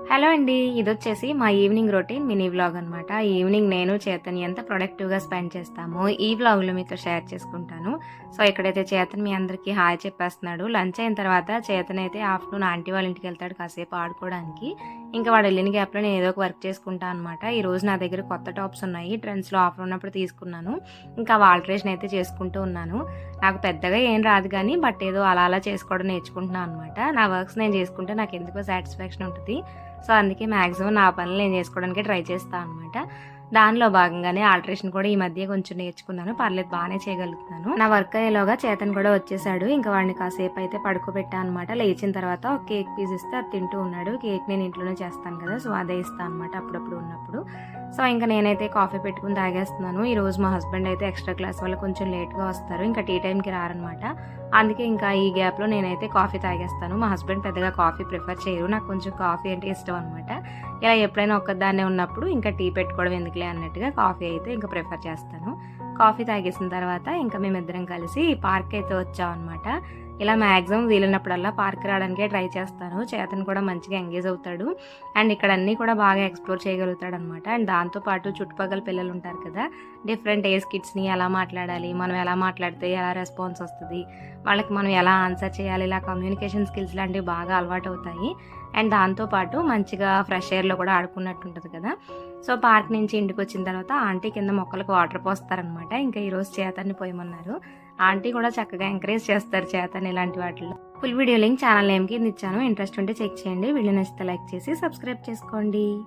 Hello అండి. ఇదొచ్చేసి మా evening routine mini vlog అనమాట. ఈవినింగ్ నేను, చేతన్ ఎంత ప్రొడక్టివ్‌గా స్పెండ్ చేస్తామో ఈ వ్లాగ్‌లో మీతో షేర్ చేసుకుంటాను. సో, ఇక్కడైతే చేతన్ మీ అందరికీ హాయ్ చెప్పేస్తున్నాడు. లంచ్ అయిన తర్వాత చేతన్ అయితే ఆఫ్టర్‌నూన్ ఆంటీ వాళ్ళ ఇంటికెళ్తాడు కాసేపు ఆడుకోవడానికి. ఇంకా వాడు వెళ్ళిన గ్యాప్‌లో నేను ఏదో ఒక వర్క్ చేసుకుంటా అనమాట. ఈరోజు నా దగ్గర కొత్త టాప్స్ ఉన్నాయి. ట్రెండ్స్‌లో ఆఫర్ ఉన్నప్పుడు తీసుకున్నాను. ఇంకా అవి ఆల్టరేషన్ అయితే చేసుకుంటూ ఉన్నాను. నాకు పెద్దగా ఏం రాదు కానీ బట్ ఏదో అలా అలా చేసుకోవడం నేర్చుకుంటున్నాను అనమాట. నా వర్క్స్ నేను చేసుకుంటే నాకు ఎందుకో సాటిస్ఫాక్షన్ ఉంటుంది. సో, అందుకే మ్యాక్సిమం నా పనులు నేను చేసుకోవడానికే ట్రై చేస్తాను అనమాట. దానిలో భాగంగానే ఆల్టరేషన్ కూడా ఈ మధ్య కొంచెం నేర్చుకున్నాను. పర్లేదు బాగానే చేయగలుగుతున్నాను. నా వర్క్ అయ్యేలోగా చేతన్ కూడా వచ్చేసాడు. ఇంకా వాడిని కాసేపు అయితే పడుకోబెట్టా అనమాట. లేచిన తర్వాత ఒక కేక్ పీస్ ఇస్తే అది తింటూ ఉన్నాడు. కేక్ నేను ఇంట్లోనే చేస్తాను కదా, సో అదే ఇస్తాను అనమాట అప్పుడప్పుడు ఉన్నప్పుడు. సో ఇంకా నేనైతే కాఫీ పెట్టుకుని తాగేస్తున్నాను. ఈ రోజు మా హస్బెండ్ అయితే ఎక్స్ట్రా క్లాస్ వల్ల కొంచెం లేట్గా వస్తారు. ఇంకా టీ టైంకి రారనమాట. అందుకే ఇంకా ఈ గ్యాప్లో నేనైతే కాఫీ తాగేస్తాను. మా హస్బెండ్ పెద్దగా కాఫీ ప్రిఫర్ చేయరు. నాకు కొంచెం కాఫీ అంటే ఇష్టం అనమాట. ఇలా ఎప్పుడైనా ఒక్కదాన్నే ఉన్నప్పుడు ఇంకా టీ పెట్టుకోవడం ఎందుకులే అన్నట్టుగా కాఫీ అయితే ఇంకా ప్రిఫర్ చేస్తాను. కాఫీ తాగేసిన తర్వాత ఇంకా మేమిద్దరం కలిసి పార్క్ అయితే వచ్చాం అనమాట. ఇలా మ్యాక్సిమం వీలైనప్పుడల్లా పార్క్ రావడానికే ట్రై చేస్తాను. చేతన్ కూడా మంచిగా ఎంగేజ్ అవుతాడు అండ్ ఇక్కడ అన్నీ కూడా బాగా ఎక్స్ప్లోర్ చేయగలుగుతాడు అనమాట. అండ్ దాంతోపాటు చుట్టుపక్కల పిల్లలు ఉంటారు కదా, డిఫరెంట్ ఏజ్ కిడ్స్ని ఎలా మాట్లాడాలి, మనం ఎలా మాట్లాడితే ఎలా రెస్పాన్స్ వస్తుంది, వాళ్ళకి మనం ఎలా ఆన్సర్ చేయాలి, ఇలా కమ్యూనికేషన్ స్కిల్స్ లాంటివి బాగా అలవాటు అవుతాయి. అండ్ దాంతోపాటు మంచిగా ఫ్రెష్ ఎయిర్లో కూడా ఆడుకున్నట్టు ఉంటుంది కదా. సో పార్క్ నుంచి ఇంటికి వచ్చిన తర్వాత ఆంటీ కింద మొక్కలకు వాటర్ పోస్తారనమాట. ఇంకా ఈరోజు చేతన్ని పోయమన్నారు. ఆంటీ కూడా చక్కగా ఎంకరేజ్ చేస్తారు చేతన్ ఇలాంటి వాటిల్లో. ఫుల్ వీడియో లింక్ ఛానల్ నేమ్కి ఇచ్చాను. ఇంట్రెస్ట్ ఉంటే చెక్ చేయండి. వీడియో నచ్చితే లైక్ చేసి సబ్స్క్రైబ్ చేసుకోండి.